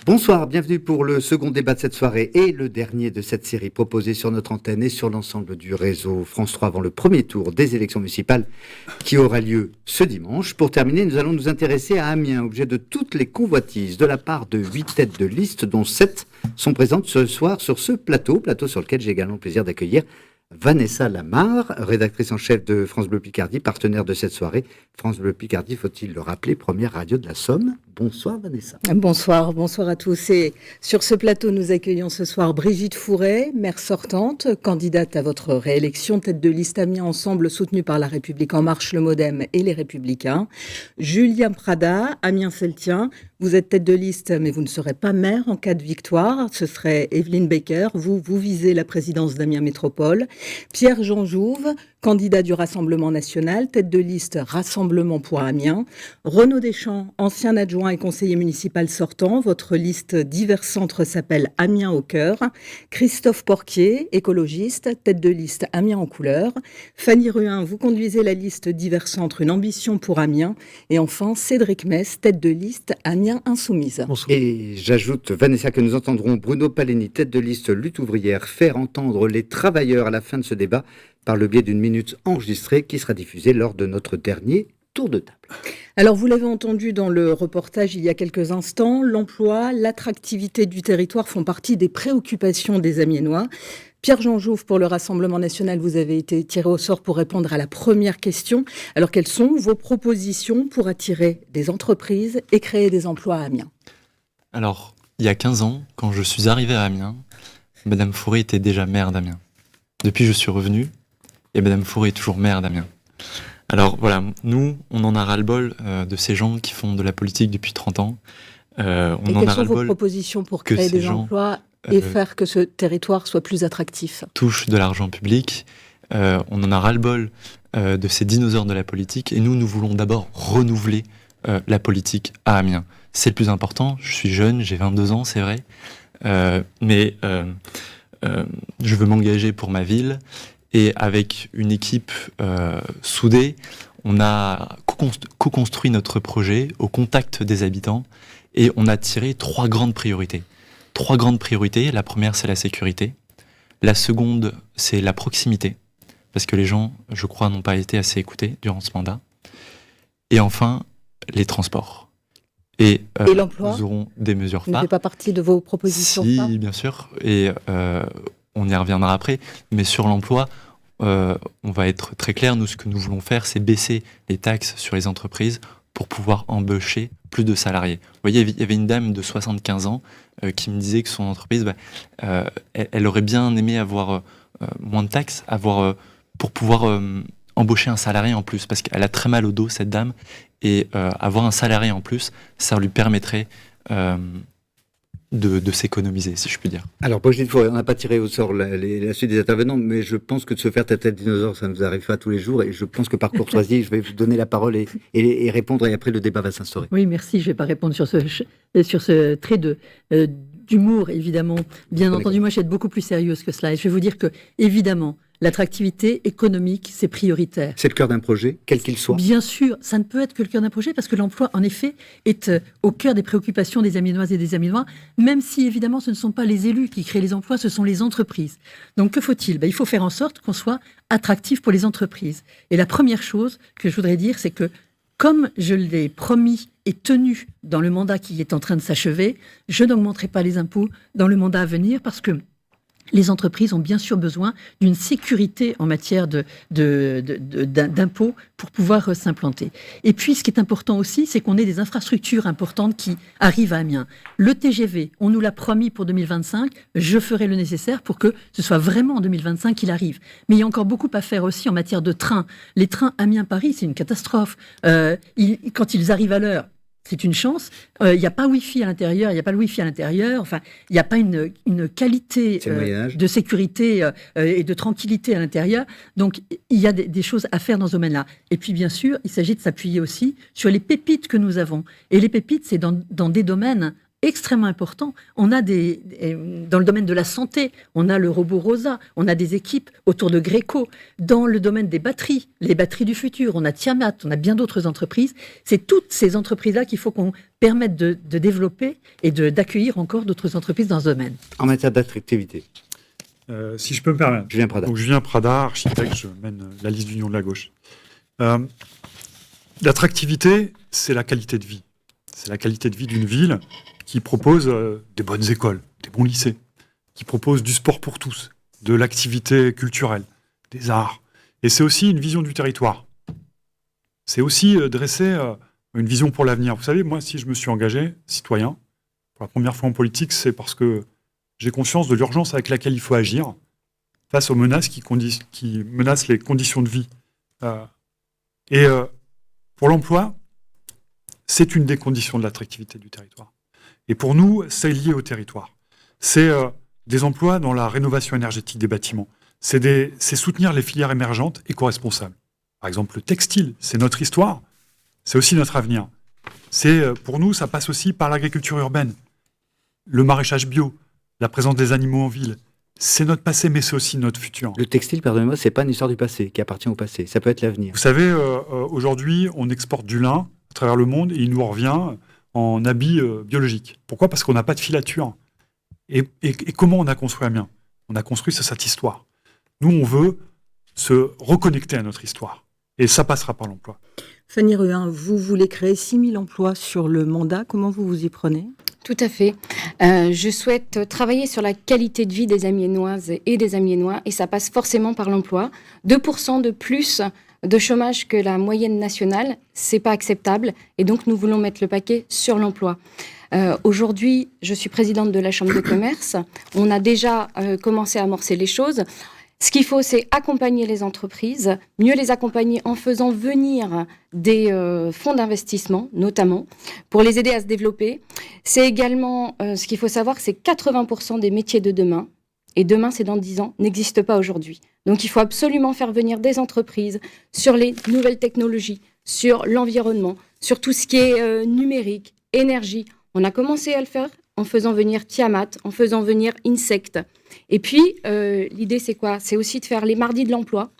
Bonsoir, bienvenue pour le second débat de cette soirée et le dernier de cette série proposée sur notre antenne et sur l'ensemble du réseau France 3 avant le premier tour des élections municipales qui aura lieu ce dimanche. Pour terminer, nous allons nous intéresser à Amiens, objet de toutes les convoitises de la part de 8 têtes de liste, dont 7 sont présentes ce soir sur ce plateau sur lequel j'ai également le plaisir d'accueillir Vanessa Lamarre, rédactrice en chef de France Bleu Picardie, partenaire de cette soirée. France Bleu Picardie, faut-il le rappeler, première radio de la Somme. Bonsoir Vanessa. Bonsoir à tous. Et sur ce plateau, nous accueillons ce soir Brigitte Fouret, maire sortante, candidate à votre réélection, tête de liste Amiens Ensemble, soutenue par La République En Marche, le Modem et les Républicains. Julien Prada, Amiens-Celtien, vous êtes tête de liste, mais vous ne serez pas maire en cas de victoire. Ce serait Evelyne Becker. Vous visez la présidence d'Amiens Métropole. Pierre-Jean Jouve, candidat du Rassemblement national, tête de liste Rassemblement pour Amiens. Renaud Deschamps, ancien adjoint et conseiller municipal sortant. Votre liste Divers Centres s'appelle Amiens au cœur. Christophe Porquier, écologiste, tête de liste Amiens en couleur. Fanny Ruin, vous conduisez la liste Divers Centres, une ambition pour Amiens. Et enfin, Cédric Mess, tête de liste Amiens Insoumise. Bonsoir. Et j'ajoute, Vanessa, que nous entendrons Bruno Paleni, tête de liste Lutte ouvrière, faire entendre les travailleurs à la fin de ce débat par le biais d'une minute enregistrée qui sera diffusée lors de notre dernier tour de table. Alors, vous l'avez entendu dans le reportage il y a quelques instants, l'emploi, l'attractivité du territoire font partie des préoccupations des Amiénois. Pierre-Jean Jouve, pour le Rassemblement national, vous avez été tiré au sort pour répondre à la première question. Alors, quelles sont vos propositions pour attirer des entreprises et créer des emplois à Amiens ? Alors, il y a 15 ans, quand je suis arrivé à Amiens, Madame Fouret était déjà maire d'Amiens. Depuis, je suis revenu, et Madame Fouret est toujours maire d'Amiens. Alors voilà, nous, on en a ras-le-bol de ces gens qui font de la politique depuis 30 ans. Et quelles sont vos propositions pour créer des emplois et faire que ce territoire soit plus attractif ? Touchent de l'argent public. On en a ras-le-bol de ces dinosaures de la politique. Et nous voulons d'abord renouveler la politique à Amiens. C'est le plus important. Je suis jeune, j'ai 22 ans, c'est vrai. Mais je veux m'engager pour ma ville. Et avec une équipe soudée, on a co-construit notre projet au contact des habitants et on a tiré 3 grandes priorités. 3 grandes priorités. La première, c'est la sécurité. La seconde, c'est la proximité, parce que les gens, je crois, n'ont pas été assez écoutés durant ce mandat. Et enfin, les transports. Et l'emploi, nous aurons des mesures phares. Ne fait pas partie de vos propositions phares ? Si, bien sûr. Et on y reviendra après. Mais sur l'emploi, on va être très clair. Nous, ce que nous voulons faire, c'est baisser les taxes sur les entreprises pour pouvoir embaucher plus de salariés. Vous voyez, il y avait une dame de 75 ans qui me disait que son entreprise, elle aurait bien aimé avoir moins de taxes, pour pouvoir embaucher un salarié en plus, parce qu'elle a très mal au dos, cette dame, et avoir un salarié en plus, ça lui permettrait de s'économiser, si je puis dire. Alors, Brigitte Fouret, on n'a pas tiré au sort la suite des intervenants, mais je pense que de se faire ta tête dinosaure, ça ne nous arrive pas tous les jours, et je pense que par courtoisie, je vais vous donner la parole et répondre, et après le débat va s'instaurer. Oui, merci, je ne vais pas répondre sur ce trait d'humour, évidemment. Bien entendu, moi, je vais être beaucoup plus sérieuse que cela, et je vais vous dire que, évidemment, l'attractivité économique, c'est prioritaire. C'est le cœur d'un projet, quel qu'il soit. Bien sûr, ça ne peut être que le cœur d'un projet, parce que l'emploi, en effet, est au cœur des préoccupations des Amiénoises et des Amiénois, même si, évidemment, ce ne sont pas les élus qui créent les emplois, ce sont les entreprises. Donc, que faut-il ? Il faut faire en sorte qu'on soit attractif pour les entreprises. Et la première chose que je voudrais dire, c'est que, comme je l'ai promis et tenu dans le mandat qui est en train de s'achever, je n'augmenterai pas les impôts dans le mandat à venir, parce que les entreprises ont bien sûr besoin d'une sécurité en matière d'impôts pour pouvoir s'implanter. Et puis, ce qui est important aussi, c'est qu'on ait des infrastructures importantes qui arrivent à Amiens. Le TGV, on nous l'a promis pour 2025. Je ferai le nécessaire pour que ce soit vraiment en 2025 qu'il arrive. Mais il y a encore beaucoup à faire aussi en matière de trains. Les trains Amiens-Paris, c'est une catastrophe. Quand ils arrivent à l'heure, c'est une chance. Il n'y a pas Wi-Fi à l'intérieur, enfin, il n'y a pas une qualité de sécurité et de tranquillité à l'intérieur. Donc, il y a des choses à faire dans ce domaine-là. Et puis, bien sûr, il s'agit de s'appuyer aussi sur les pépites que nous avons. Et les pépites, c'est dans des domaines extrêmement important. On a dans le domaine de la santé, on a le robot Rosa, on a des équipes autour de Greco. Dans le domaine des batteries, les batteries du futur, on a Tiamat, on a bien d'autres entreprises. C'est toutes ces entreprises-là qu'il faut qu'on permette de développer et d'accueillir encore d'autres entreprises dans ce domaine. En matière d'attractivité. Si je peux me permettre. Julien Prada. Donc, Julien Prada, architecte, je mène la liste d'Union de la gauche. L'attractivité, c'est la qualité de vie. C'est la qualité de vie d'une ville qui propose des bonnes écoles, des bons lycées, qui propose du sport pour tous, de l'activité culturelle, des arts. Et c'est aussi une vision du territoire. C'est aussi dresser une vision pour l'avenir. Vous savez, moi, si je me suis engagé citoyen, pour la première fois en politique, c'est parce que j'ai conscience de l'urgence avec laquelle il faut agir face aux menaces qui menacent les conditions de vie. Pour l'emploi, c'est une des conditions de l'attractivité du territoire. Et pour nous, c'est lié au territoire. C'est des emplois dans la rénovation énergétique des bâtiments. C'est soutenir les filières émergentes éco-responsables. Par exemple, le textile, c'est notre histoire, c'est aussi notre avenir. Pour nous, ça passe aussi par l'agriculture urbaine, le maraîchage bio, la présence des animaux en ville. C'est notre passé, mais c'est aussi notre futur. Le textile, pardonnez-moi, c'est pas une histoire du passé, qui appartient au passé. Ça peut être l'avenir. Vous savez, aujourd'hui, on exporte du lin à travers le monde et il nous revient en habits biologiques. Pourquoi ? Parce qu'on n'a pas de filature. Et comment on a construit Amiens ? On a construit cette histoire. Nous, on veut se reconnecter à notre histoire. Et ça passera par l'emploi. Fanny Ruin, vous voulez créer 6 000 emplois sur le mandat. Comment vous vous y prenez ? Tout à fait. Je souhaite travailler sur la qualité de vie des Amiénoises et des Amiénois, et ça passe forcément par l'emploi. 2% de plus de chômage que la moyenne nationale, c'est pas acceptable, et donc nous voulons mettre le paquet sur l'emploi. Aujourd'hui, je suis présidente de la Chambre de commerce. On a déjà commencé à amorcer les choses. Ce qu'il faut, c'est accompagner les entreprises, mieux les accompagner en faisant venir des fonds d'investissement, notamment, pour les aider à se développer. C'est également, ce qu'il faut savoir, c'est 80% des métiers de demain, et demain, c'est dans 10 ans, n'existent pas aujourd'hui. Donc, il faut absolument faire venir des entreprises sur les nouvelles technologies, sur l'environnement, sur tout ce qui est numérique, énergie. On a commencé à le faire en faisant venir Tiamat, en faisant venir Insect. Et puis, l'idée, c'est quoi ? C'est aussi de faire les mardis de l'emploi.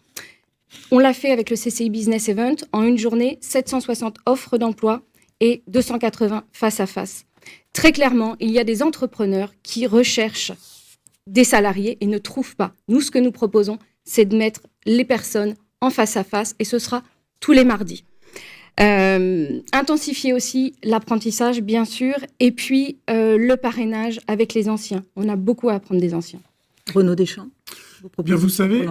On l'a fait avec le CCI Business Event. En une journée, 760 offres d'emploi et 280 face-à-face. Très clairement, il y a des entrepreneurs qui recherchent des salariés et ne trouvent pas. Nous, ce que nous proposons, c'est de mettre les personnes en face-à-face et ce sera tous les mardis. Intensifier aussi l'apprentissage, bien sûr, et puis le parrainage avec les anciens. On a beaucoup à apprendre des anciens. Renaud Deschamps, vous savez,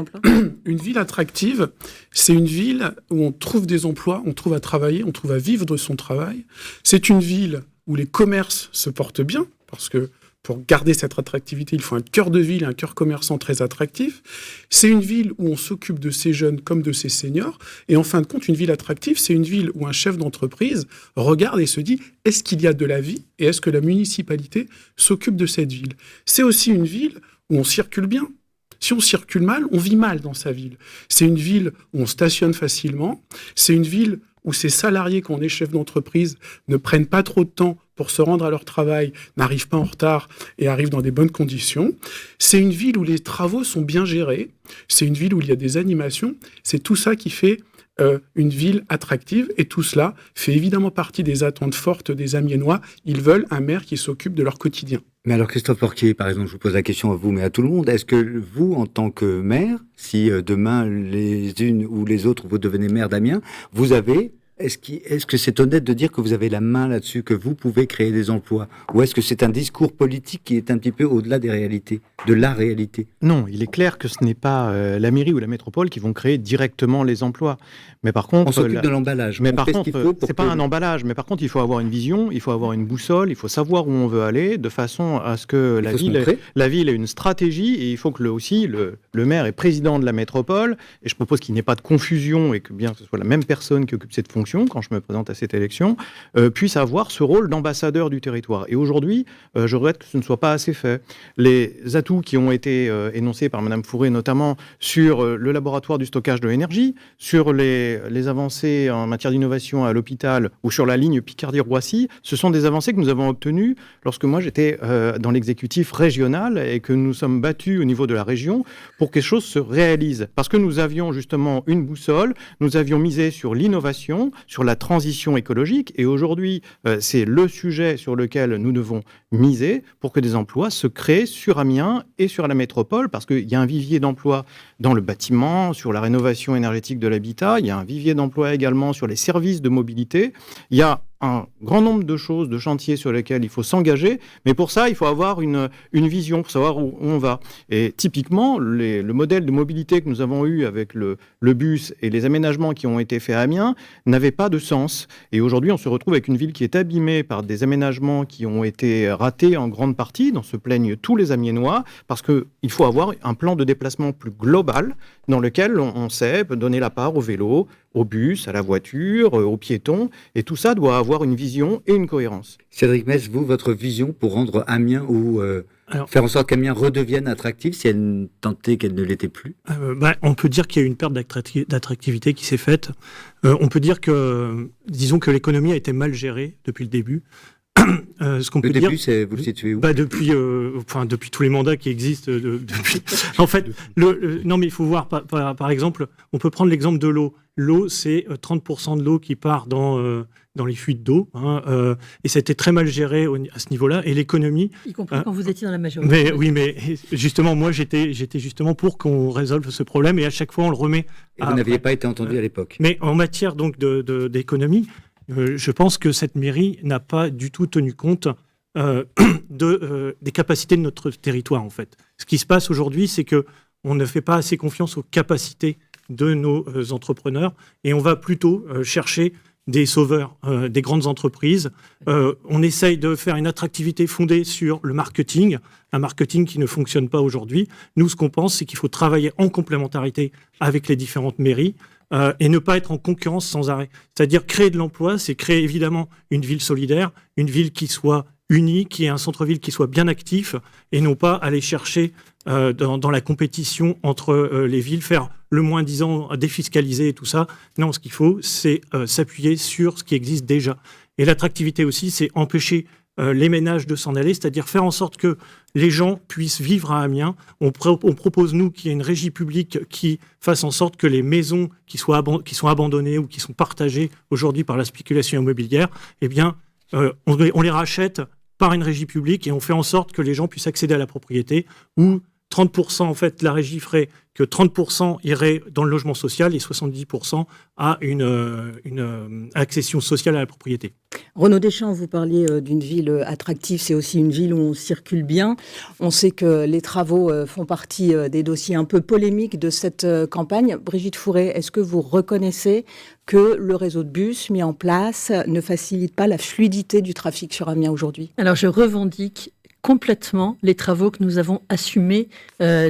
une ville attractive, c'est une ville où on trouve des emplois, on trouve à travailler, on trouve à vivre de son travail. C'est une ville où les commerces se portent bien, parce que pour garder cette attractivité, il faut un cœur de ville, un cœur commerçant très attractif. C'est une ville où on s'occupe de ses jeunes comme de ses seniors. Et en fin de compte, une ville attractive, c'est une ville où un chef d'entreprise regarde et se dit « Est-ce qu'il y a de la vie ? Et est-ce que la municipalité s'occupe de cette ville ?» C'est aussi une ville où on circule bien. Si on circule mal, on vit mal dans sa ville. C'est une ville où on stationne facilement. C'est une ville où ces salariés, quand on est chef d'entreprise, ne prennent pas trop de temps pour se rendre à leur travail, n'arrivent pas en retard et arrivent dans des bonnes conditions. C'est une ville où les travaux sont bien gérés. C'est une ville où il y a des animations. C'est tout ça qui fait une ville attractive. Et tout cela fait évidemment partie des attentes fortes des Amiénois. Ils veulent un maire qui s'occupe de leur quotidien. Mais alors, Christophe Porquier, par exemple, je vous pose la question à vous, mais à tout le monde. Est-ce que vous, en tant que maire, si demain les unes ou les autres, vous devenez maire d'Amiens, vous avez... Est-ce que c'est honnête de dire que vous avez la main là-dessus, que vous pouvez créer des emplois ? Ou est-ce que c'est un discours politique qui est un petit peu au-delà des réalités, de la réalité ? Non, il est clair que ce n'est pas la mairie ou la métropole qui vont créer directement les emplois. Mais par contre, on s'occupe de l'emballage. Mais par contre, c'est pas un emballage. Mais par contre, il faut avoir une vision, il faut avoir une boussole, il faut savoir où on veut aller, de façon à ce que la ville ait une stratégie. Et il faut que le maire est président de la métropole. Et je propose qu'il n'y ait pas de confusion et que bien que ce soit la même personne qui occupe cette fonction. élection, quand je me présente à cette élection, puisse avoir ce rôle d'ambassadeur du territoire. Et aujourd'hui, je regrette que ce ne soit pas assez fait. Les atouts qui ont été énoncés par Mme Fourré, notamment sur le laboratoire du stockage de l'énergie, sur les avancées en matière d'innovation à l'hôpital ou sur la ligne Picardie-Roissy, ce sont des avancées que nous avons obtenues lorsque moi j'étais dans l'exécutif régional et que nous sommes battus au niveau de la région pour que quelque chose se réalise. Parce que nous avions justement une boussole, nous avions misé sur l'innovation, sur la transition écologique, et aujourd'hui, c'est le sujet sur lequel nous devons miser pour que des emplois se créent sur Amiens et sur la métropole, parce qu'il y a un vivier d'emplois dans le bâtiment, sur la rénovation énergétique de l'habitat, il y a un vivier d'emplois également sur les services de mobilité, il y a un grand nombre de choses, de chantiers sur lesquels il faut s'engager, mais pour ça, il faut avoir une vision pour savoir où on va. Et typiquement, le modèle de mobilité que nous avons eu avec le bus et les aménagements qui ont été faits à Amiens n'avaient pas de sens. Et aujourd'hui, on se retrouve avec une ville qui est abîmée par des aménagements qui ont été ratés en grande partie, dont se plaignent tous les Amiénois, parce qu'il faut avoir un plan de déplacement plus global dans lequel on sait donner la part au vélo, au bus, à la voiture, aux piétons, et tout ça doit avoir une vision et une cohérence. Cédric Metz, vous, votre vision pour rendre Amiens ou faire en sorte qu'Amiens redevienne attractive si elle tentait qu'elle ne l'était plus? On peut dire qu'il y a eu une perte d'attractivité qui s'est faite. On peut dire que, disons que l'économie a été mal gérée depuis le début. Ce qu'on peut début, dire, vous le situez où? Depuis tous les mandats qui existent. En fait, non, mais il faut voir, par exemple, on peut prendre l'exemple de l'eau. L'eau, c'est 30% de l'eau qui part dans les fuites d'eau, et ça a été très mal géré à ce niveau-là. Et l'économie... Y compris quand vous étiez dans la majorité. Mais justement, moi, j'étais justement pour qu'on résolve ce problème, et à chaque fois, on le remet... Et vous n'aviez pas été entendu à l'époque. Mais en matière donc d'économie, je pense que cette mairie n'a pas du tout tenu compte des capacités de notre territoire, en fait. Ce qui se passe aujourd'hui, c'est qu'on ne fait pas assez confiance aux capacités de nos entrepreneurs, et on va plutôt chercher des sauveurs des grandes entreprises. On essaye de faire une attractivité fondée sur le marketing, un marketing qui ne fonctionne pas aujourd'hui. Nous, ce qu'on pense, c'est qu'il faut travailler en complémentarité avec les différentes mairies, et ne pas être en concurrence sans arrêt. C'est-à-dire créer de l'emploi, c'est créer évidemment une ville solidaire, une ville qui soit unie, qui ait un centre-ville qui soit bien actif, et non pas aller chercher dans la compétition entre les villes, faire le moins-disant, défiscaliser et tout ça. Non, ce qu'il faut, c'est s'appuyer sur ce qui existe déjà. Et l'attractivité aussi, c'est empêcher les ménages de s'en aller, c'est-à-dire faire en sorte que les gens puissent vivre à Amiens. On propose, nous, qu'il y ait une régie publique qui fasse en sorte que les maisons qui sont abandonnées ou qui sont partagées aujourd'hui par la spéculation immobilière, eh bien, on les rachète par une régie publique et on fait en sorte que les gens puissent accéder à la propriété, où 30%, en fait, la régie ferait que 30% irait dans le logement social et 70% à une accession sociale à la propriété. Renaud Deschamps, vous parliez d'une ville attractive, c'est aussi une ville où on circule bien. On sait que les travaux font partie des dossiers un peu polémiques de cette campagne. Brigitte Fourré, est-ce que vous reconnaissez que le réseau de bus mis en place ne facilite pas la fluidité du trafic sur Amiens aujourd'hui? Alors je revendique complètement les travaux que nous avons assumés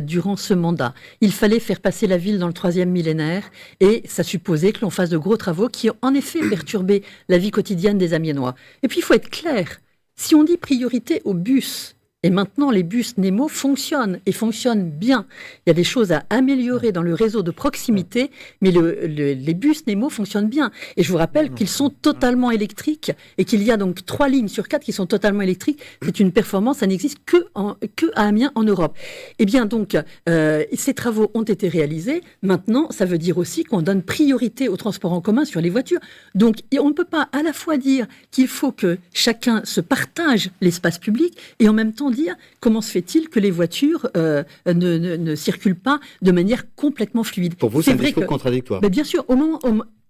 durant ce mandat. Il fallait faire passer la ville dans le 3e millénaire et ça supposait que l'on fasse de gros travaux qui ont en effet perturbé la vie quotidienne des Amiénois. Et puis il faut être clair, si on dit priorité aux bus, et maintenant les bus Nemo fonctionnent et fonctionnent bien. Il y a des choses à améliorer dans le réseau de proximité, mais les bus Nemo fonctionnent bien. Et je vous rappelle qu'ils sont totalement électriques et qu'il y a donc 3 lignes sur 4 qui sont totalement électriques. C'est une performance, ça n'existe que à Amiens en Europe. Eh bien donc, ces travaux ont été réalisés. Maintenant, ça veut dire aussi qu'on donne priorité au transport en commun sur les voitures. Donc on ne peut pas à la fois dire qu'il faut que chacun se partage l'espace public et en même temps dire comment se fait-il que les voitures ne circulent pas de manière complètement fluide. Pour vous, c'est un discours contradictoire. Mais bien sûr,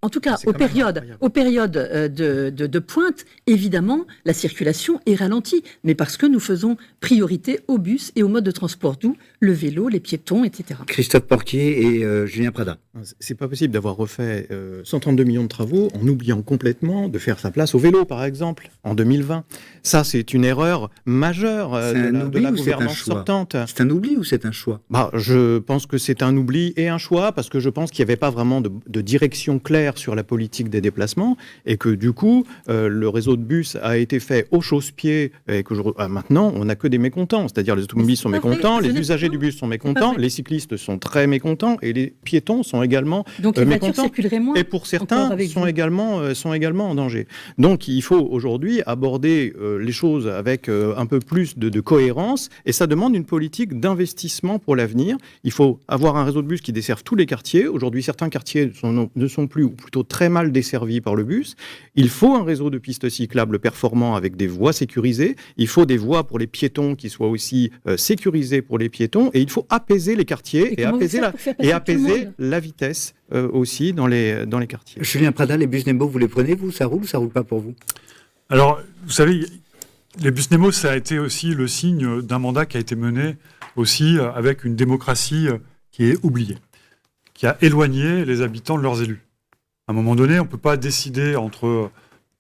en tout cas, aux périodes de pointe, évidemment, la circulation est ralentie, mais parce que nous faisons priorité aux bus et aux modes de transport, d'où le vélo, les piétons, etc. Christophe Porquier et Julien Prada. C'est pas possible d'avoir refait 132 millions de travaux en oubliant complètement de faire sa place au vélo, par exemple, en 2020. Ça, c'est une erreur majeure de la gouvernance sortante. C'est un oubli ou c'est un choix? Je pense que c'est un oubli et un choix, parce que je pense qu'il n'y avait pas vraiment de direction claire clair sur la politique des déplacements et que du coup, le réseau de bus a été fait au chausse-pied et que maintenant, on n'a que des mécontents. C'est-à-dire les automobilistes sont mécontents, les usagers du bus sont mécontents, les cyclistes sont très mécontents et les piétons sont également mécontents. Et pour certains, sont également en danger. Donc, il faut aujourd'hui aborder les choses avec un peu plus de cohérence et ça demande une politique d'investissement pour l'avenir. Il faut avoir un réseau de bus qui desserve tous les quartiers. Aujourd'hui, certains quartiers ne sont plus, ou plutôt très mal desservis par le bus. Il faut un réseau de pistes cyclables performant avec des voies sécurisées. Il faut des voies pour les piétons qui soient aussi sécurisées pour les piétons. Et il faut apaiser les quartiers et apaiser la vitesse aussi dans les quartiers. Julien Prada, les bus Nemo, vous les prenez, vous? Ça roule ou ça roule pas pour vous? Alors, vous savez, les bus Nemo, ça a été aussi le signe d'un mandat qui a été mené aussi avec une démocratie qui est oubliée, qui a éloigné les habitants de leurs élus. À un moment donné, on ne peut pas décider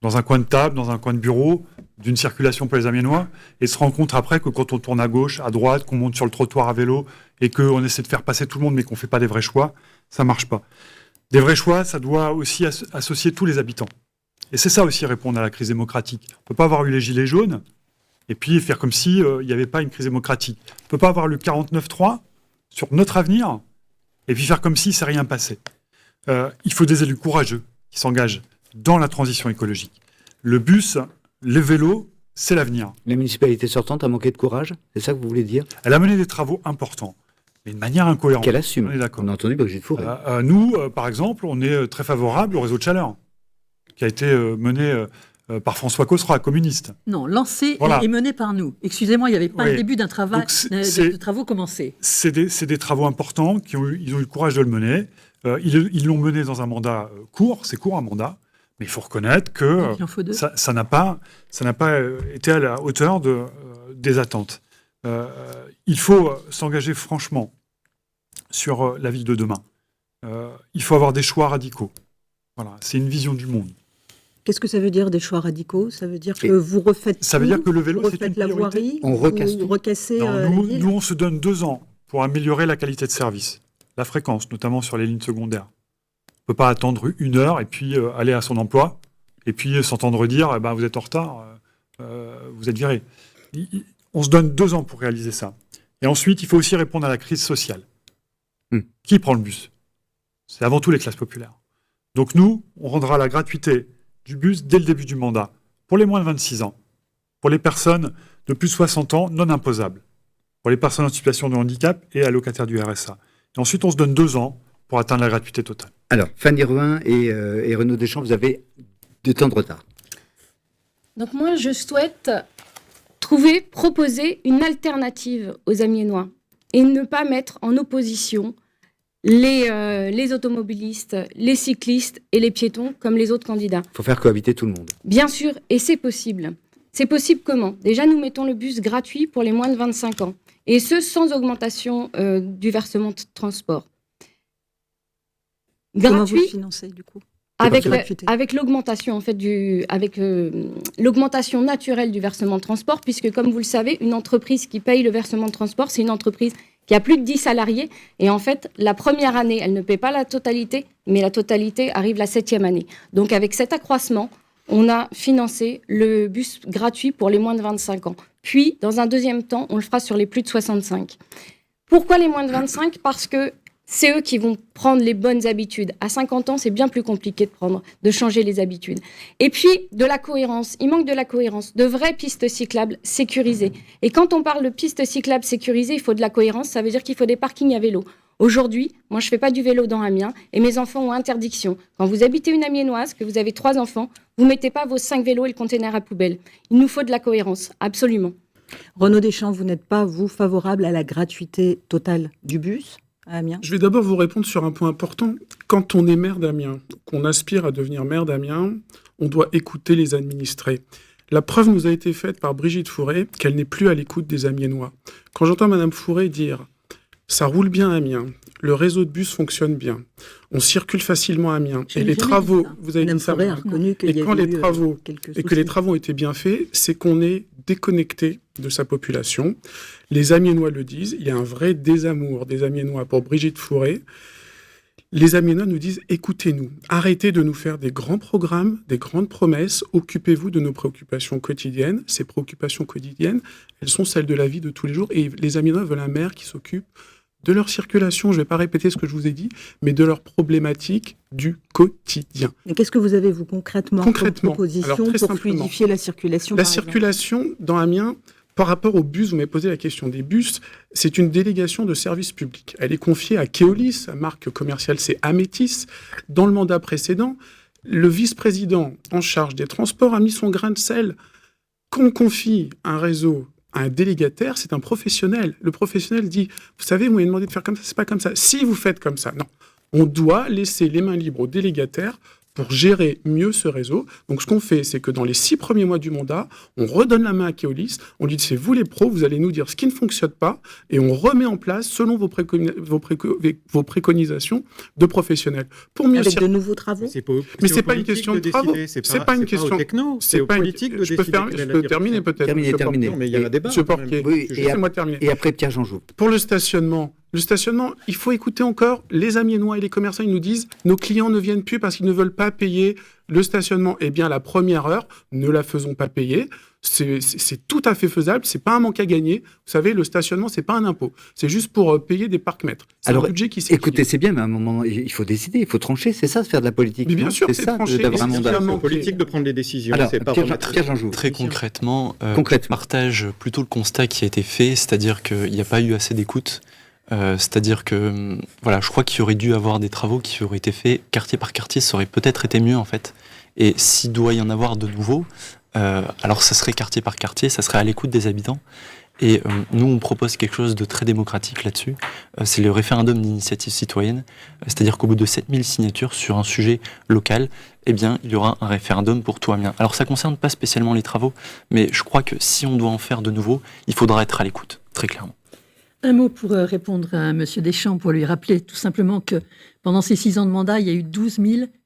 dans un coin de table, dans un coin de bureau, d'une circulation pour les Amiénois, et se rendre compte après que quand on tourne à gauche, à droite, qu'on monte sur le trottoir à vélo, et qu'on essaie de faire passer tout le monde, mais qu'on ne fait pas des vrais choix, ça ne marche pas. Des vrais choix, ça doit aussi associer tous les habitants. Et c'est ça aussi répondre à la crise démocratique. On ne peut pas avoir eu les gilets jaunes, et puis faire comme s'il n'y avait pas une crise démocratique. On ne peut pas avoir le 49-3 sur notre avenir, et puis faire comme si c'est rien passé. Il faut des élus courageux qui s'engagent dans la transition écologique. Le bus, les vélos, c'est l'avenir. La municipalité sortante a manqué de courage, c'est ça que vous voulez dire? Elle a mené des travaux importants, mais de manière incohérente. Qu'elle assume. On est d'accord. On a entendu Brigitte Fourré. Nous, par exemple, on est très favorable au réseau de chaleur, qui a été mené par François Cosra, communiste. Non, lancé et mené par nous. Excusez-moi, il n'y avait pas le début d'un travail, de travaux commencés. C'est des travaux importants, ils ont eu le courage de le mener. Ils l'ont mené dans un mandat court, c'est court un mandat, mais il faut reconnaître que ça n'a pas été à la hauteur des attentes. Il faut s'engager franchement sur la ville de demain. Il faut avoir des choix radicaux. Voilà, c'est une vision du monde. Qu'est-ce que ça veut dire des choix radicaux? Ça veut dire que vous refaites ça veut dire que le vélo, c'est une la voirie, on recasse tout. Recassez nous, on se donne 2 ans pour améliorer la qualité de service, la fréquence, notamment sur les lignes secondaires. On ne peut pas attendre 1 heure et puis aller à son emploi et puis s'entendre dire vous êtes en retard, vous êtes viré. On se donne 2 ans pour réaliser ça. Et ensuite, il faut aussi répondre à la crise sociale. Qui prend le bus? C'est avant tout les classes populaires. Donc nous, on rendra la gratuité du bus dès le début du mandat, pour les moins de 26 ans, pour les personnes de plus de 60 ans non imposables, pour les personnes en situation de handicap et allocataires du RSA. Et ensuite, on se donne 2 ans pour atteindre la gratuité totale. Alors, Fanny Rouin et Renaud Deschamps, vous avez du temps de retard. Donc moi, je souhaite proposer une alternative aux Amiénois et ne pas mettre en opposition les automobilistes, les cyclistes et les piétons comme les autres candidats. Il faut faire cohabiter tout le monde. Bien sûr, et c'est possible. C'est possible comment? Déjà, nous mettons le bus gratuit pour les moins de 25 ans. Et ce, sans augmentation du versement de transport. Gratuit. Comment vous le financez, du coup? Avec l'augmentation en fait l'augmentation naturelle du versement de transport, puisque comme vous le savez, une entreprise qui paye le versement de transport, c'est une entreprise qui a plus de 10 salariés, et en fait, la première année, elle ne paie pas la totalité, mais la totalité arrive la 7e année. Donc avec cet accroissement, on a financé le bus gratuit pour les moins de 25 ans. Puis, dans un deuxième temps, on le fera sur les plus de 65. Pourquoi les moins de 25 ? Parce que c'est eux qui vont prendre les bonnes habitudes. À 50 ans, c'est bien plus compliqué de changer les habitudes. Et puis, de la cohérence. Il manque de la cohérence. De vraies pistes cyclables sécurisées. Et quand on parle de pistes cyclables sécurisées, il faut de la cohérence. Ça veut dire qu'il faut des parkings à vélo. Aujourd'hui, moi, je ne fais pas du vélo dans Amiens et mes enfants ont interdiction. Quand vous habitez une Amiénoise, que vous avez 3 enfants, vous ne mettez pas vos 5 vélos et le container à poubelle. Il nous faut de la cohérence, absolument. Renaud Deschamps, vous n'êtes pas, vous, favorable à la gratuité totale du bus à Amiens ? Je vais d'abord vous répondre sur un point important. Quand on est maire d'Amiens, qu'on aspire à devenir maire d'Amiens, on doit écouter les administrés. La preuve nous a été faite par Brigitte Fourré qu'elle n'est plus à l'écoute des Amiénois. Quand j'entends Madame Fourré dire « ça roule bien à Amiens », le réseau de bus fonctionne bien, on circule facilement à Amiens, et les travaux, vous avez dit ça, et quand les travaux, et que les travaux ont été bien faits, c'est qu'on est déconnecté de sa population. Les Amiénois le disent, il y a un vrai désamour des Amiénois pour Brigitte Fourré. Les Amiénois nous disent, écoutez-nous, arrêtez de nous faire des grands programmes, des grandes promesses, occupez-vous de nos préoccupations quotidiennes. Ces préoccupations quotidiennes, elles sont celles de la vie de tous les jours, et les Amiénois veulent un maire qui s'occupe de leur circulation, je ne vais pas répéter ce que je vous ai dit, mais de leurs problématiques du quotidien. Et qu'est-ce que vous avez, vous, concrètement comme proposition pour simplement, fluidifier la circulation? La circulation dans Amiens, par rapport aux bus, vous m'avez posé la question des bus, c'est une délégation de service public. Elle est confiée à Keolis, la marque commerciale c'est Amétis. Dans le mandat précédent, le vice-président en charge des transports a mis son grain de sel. Quand on confie un réseau à un délégataire, c'est un professionnel. Le professionnel dit, vous savez, vous m'avez demandé de faire comme ça, c'est pas comme ça. Si vous faites comme ça, non. On doit laisser les mains libres au délégataire pour gérer mieux ce réseau. Donc ce qu'on fait, c'est que dans les 6 premiers mois du mandat, on redonne la main à Keolis, on lui dit c'est vous les pros, vous allez nous dire ce qui ne fonctionne pas, et on remet en place, selon vos préconisations de professionnels. Pour mieux avec de nouveaux travaux. Mais c'est pas une question de travaux. C'est pas une question techno. C'est politique de je peux terminer peut-être. Terminer. Mais il y a un débat. Laissez-moi terminer. Et après Pierre Jean-Jouve. Pour le stationnement, il faut écouter encore les Amiénois et les commerçants. Ils nous disent nos clients ne viennent plus parce qu'ils ne veulent pas payer le stationnement. Eh bien, la première heure, ne la faisons pas payer. C'est tout à fait faisable. C'est pas un manque à gagner. Vous savez, le stationnement, c'est pas un impôt. C'est juste pour payer des parcs-mètres. C'est un budget qui s'équilibre. Écoutez, c'est bien, mais à un moment, il faut décider, il faut trancher. C'est ça, de faire de la politique. Mais bien sûr, c'est ça, d'avoir un mandat. C'est politique de prendre des décisions. Alors, c'est pas Pierre Jean-Jouve. Très concrètement, je partage plutôt le constat qui a été fait, c'est-à-dire qu'il n'y a pas eu assez d'écoute. C'est-à-dire que, voilà, je crois qu'il y aurait dû avoir des travaux qui auraient été faits quartier par quartier, ça aurait peut-être été mieux en fait. Et s'il doit y en avoir de nouveaux, alors ça serait quartier par quartier, ça serait à l'écoute des habitants. Et nous, on propose quelque chose de très démocratique là-dessus. C'est le référendum d'initiative citoyenne. C'est-à-dire qu'au bout de 7000 signatures sur un sujet local, eh bien, il y aura un référendum pour tout Amiens. Alors ça ne concerne pas spécialement les travaux, mais je crois que si on doit en faire de nouveaux, il faudra être à l'écoute, très clairement. Un mot pour répondre à M. Deschamps, pour lui rappeler tout simplement que pendant ces 6 ans de mandat, il y a eu 12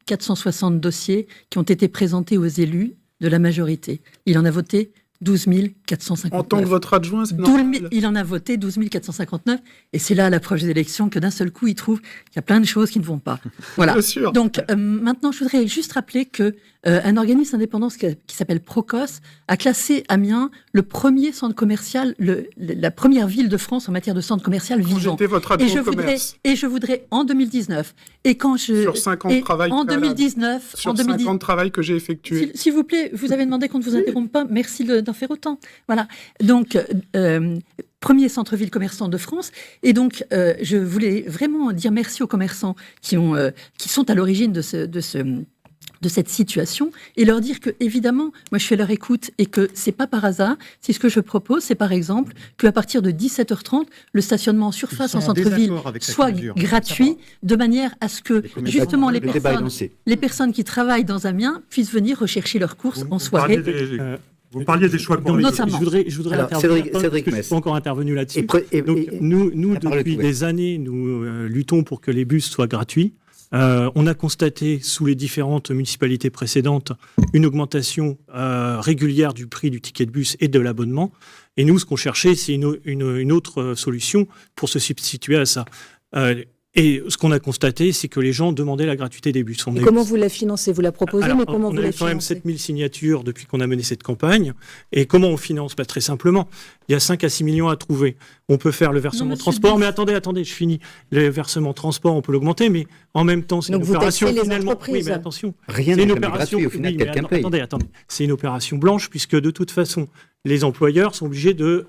460 dossiers qui ont été présentés aux élus de la majorité. Il en a voté 12 459. En tant que votre adjoint, c'est normal. Il en a voté 12 459, et c'est là, à l'approche des élections, que d'un seul coup, il trouve qu'il y a plein de choses qui ne vont pas. Voilà. Bien sûr. Donc, maintenant, je voudrais juste rappeler qu'un organisme indépendant qui s'appelle Procos a classé Amiens le premier centre commercial, la première ville de France en matière de centre commercial vivant. J'étais votre adjoint commerce. Et je voudrais, en 2019, et quand je... Sur 5 ans de travail. En 2019... Sur 5 ans de travail que j'ai effectué. S'il vous plaît, vous avez demandé qu'on ne vous interrompe pas. Merci d'en faire autant. Voilà. Donc, premier centre-ville commerçant de France. Et donc, je voulais vraiment dire merci aux commerçants qui sont à l'origine de cette situation, et leur dire que, évidemment, moi je fais leur écoute, et que c'est pas par hasard. Si ce que je propose, c'est par exemple qu'à partir de 17h30, le stationnement en surface en centre-ville soit gratuit, de manière à ce que justement les personnes qui travaillent dans Amiens puissent venir rechercher leurs courses en soirée. Vous parliez des choix politiques. Je voudrais intervenir, Cédric parce que je ne suis pas encore intervenu là-dessus. Donc, nous depuis des années, nous luttons pour que les bus soient gratuits. On a constaté sous les différentes municipalités précédentes une augmentation régulière du prix du ticket de bus et de l'abonnement. Et nous, ce qu'on cherchait, c'est une autre solution pour se substituer à ça. Et ce qu'on a constaté, c'est que les gens demandaient la gratuité des bus. Comment vous la financez? Vous la proposez, mais comment vous la financez? On a quand même 7000 signatures depuis qu'on a mené cette campagne. Et comment on finance? Très simplement. Il y a 5 à 6 millions à trouver. On peut faire le versement transport. Mais attendez, je finis. Le versement transport, on peut l'augmenter, mais en même temps, c'est une opération finalement... Oui, mais attention. Rien n'est gratuit, au final, quelqu'un paye. Attendez. C'est une opération blanche, puisque de toute façon, les employeurs sont obligés de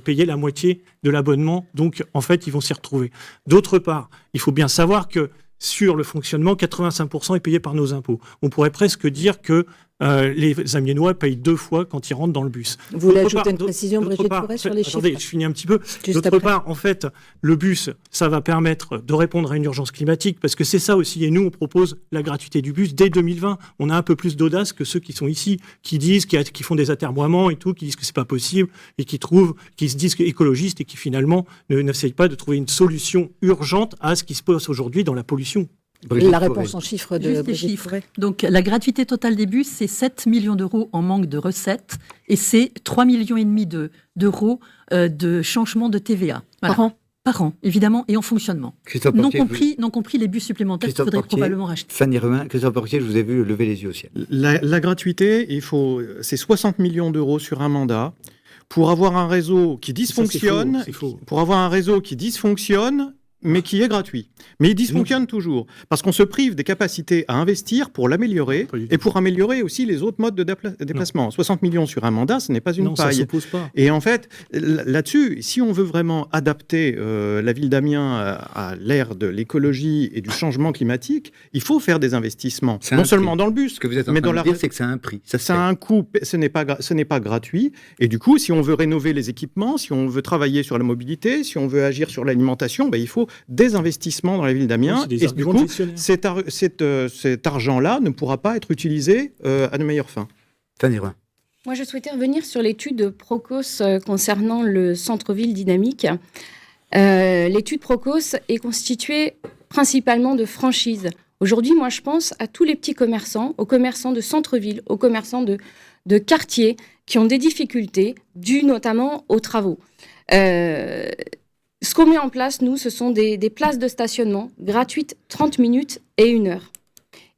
payer la moitié de l'abonnement. Donc, en fait, ils vont s'y retrouver. D'autre part, il faut bien savoir que sur le fonctionnement, 85% est payé par nos impôts. On pourrait presque dire que les Amiénois payent 2 fois quand ils rentrent dans le bus. Vous voulez ajouter une précision, Brigitte Fouret, sur les chiffres? Attendez, je finis un petit peu. D'autre part, en fait, le bus, ça va permettre de répondre à une urgence climatique, parce que c'est ça aussi. Et nous, on propose la gratuité du bus dès 2020. On a un peu plus d'audace que ceux qui sont ici, qui disent, qui font des atermoiements et tout, qui disent que c'est pas possible, et qui se disent écologistes et qui finalement n'essayent pas de trouver une solution urgente à ce qui se passe aujourd'hui dans la pollution. La réponse en chiffres de Brigitte Fouret. Donc, la gratuité totale des bus, c'est 7 millions d'euros en manque de recettes, et c'est 3,5 millions d'euros de changement de TVA. Voilà. par an, évidemment, et en fonctionnement. Christophe Non Portier, compris les bus supplémentaires qu'il Christophe faudrait Portier, probablement racheter. Fanny Ruin, Christophe Portier, je vous ai vu lever les yeux au ciel. La gratuité, c'est 60 millions d'euros sur un mandat pour avoir un réseau qui dysfonctionne, c'est faux. pour avoir un réseau qui dysfonctionne, mais qui est gratuit. Mais il dysfonctionne toujours, parce qu'on se prive des capacités à investir pour l'améliorer, et pour améliorer aussi les autres modes de déplacement. 60 millions sur un mandat, ce n'est pas une Non, ça paille. s'oppose pas. Et en fait, là-dessus, si on veut vraiment adapter la ville d'Amiens à l'ère de l'écologie et du changement climatique, il faut faire des investissements, C'est un non seulement prix. dans le bus, Ce que vous êtes en mais train dans de dire, c'est que c'est un prix. ça a un coût, ce n'est pas gratuit. Et du coup, si on veut rénover les équipements, si on veut travailler sur la mobilité, si on veut agir sur l'alimentation, il faut des investissements dans la ville d'Amiens. C'est des Et du arguments coup, gestionnaires. cet argent-là ne pourra pas être utilisé à de meilleures fins. Fanny Ruin. Moi, je souhaitais revenir sur l'étude Procos concernant le centre-ville dynamique. L'étude Procos est constituée principalement de franchises. Aujourd'hui, moi, je pense à tous les petits commerçants, aux commerçants de centre-ville, aux commerçants de quartier qui ont des difficultés dues notamment aux travaux. Ce qu'on met en place, nous, ce sont des places de stationnement gratuites 30 minutes et 1 heure.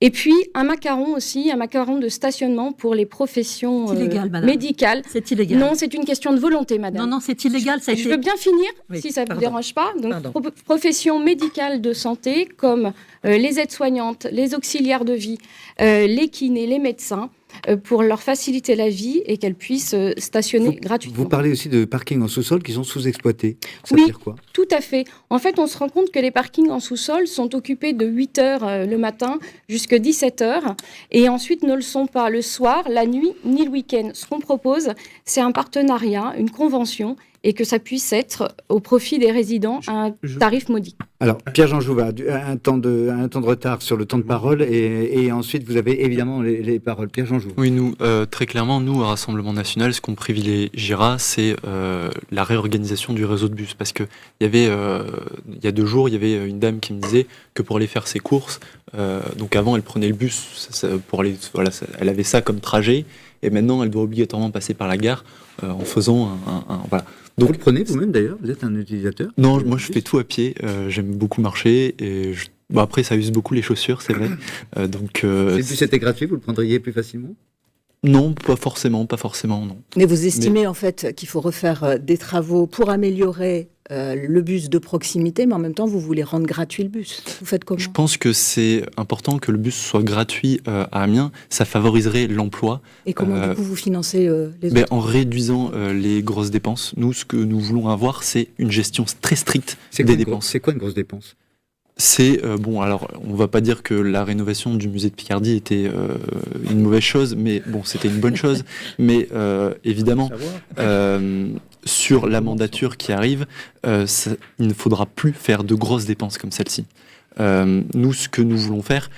Et puis, un macaron de stationnement pour les professions C'est illégal, madame. médicales. C'est illégal. Non, c'est une question de volonté, madame. Non, c'est illégal. Ça a Je été... veux bien finir, Oui, si ça ne vous pardon. dérange pas. Donc, Pardon. professions médicales de santé, comme les aides-soignantes, les auxiliaires de vie, les kinés, les médecins, pour leur faciliter la vie et qu'elles puissent stationner gratuitement. Vous parlez aussi de parkings en sous-sol qui sont sous-exploités. Ça Oui. veut dire quoi? Tout à fait. En fait, on se rend compte que les parkings en sous-sol sont occupés de 8 heures le matin jusqu'à 17 heures et ensuite ne le sont pas le soir, la nuit ni le week-end. Ce qu'on propose, c'est un partenariat, une convention et que ça puisse être au profit des résidents à un tarif modique. Alors, Pierre-Jean Jouva, un temps de retard sur le temps de parole et ensuite vous avez évidemment les paroles. Pierre-Jean Jouva. Oui, nous, très clairement, nous, au Rassemblement National, ce qu'on privilégiera, c'est la réorganisation du réseau de bus. Parce qu'il y avait, il y a 2 jours, il y avait une dame qui me disait que pour aller faire ses courses, donc avant, elle prenait le bus pour aller, voilà, elle avait ça comme trajet, et maintenant, elle doit obligatoirement passer par la gare en faisant voilà. Donc, vous le prenez vous-même d'ailleurs? Vous êtes un utilisateur? Non, moi je fais tout à pied. J'aime beaucoup marcher et bon, après ça use beaucoup les chaussures, c'est vrai. Donc Si le bus était gratuit, vous le prendriez plus facilement? non, pas forcément, non. Mais vous estimez en fait qu'il faut refaire des travaux pour améliorer le bus de proximité, mais en même temps vous voulez rendre gratuit le bus. Vous faites comment? Je pense que c'est important que le bus soit gratuit à Amiens. Ça favoriserait l'emploi. Et comment du coup vous financez les autres? En réduisant les grosses dépenses. Nous, ce que nous voulons avoir, c'est une gestion très stricte des dépenses. C'est quoi une grosse dépense? C'est, bon, alors, on va pas dire que la rénovation du musée de Picardie était une mauvaise chose, mais bon, c'était une bonne chose. Mais évidemment, sur la mandature qui arrive, il ne faudra plus faire de grosses dépenses comme celle-ci. Nous, ce que nous voulons faire,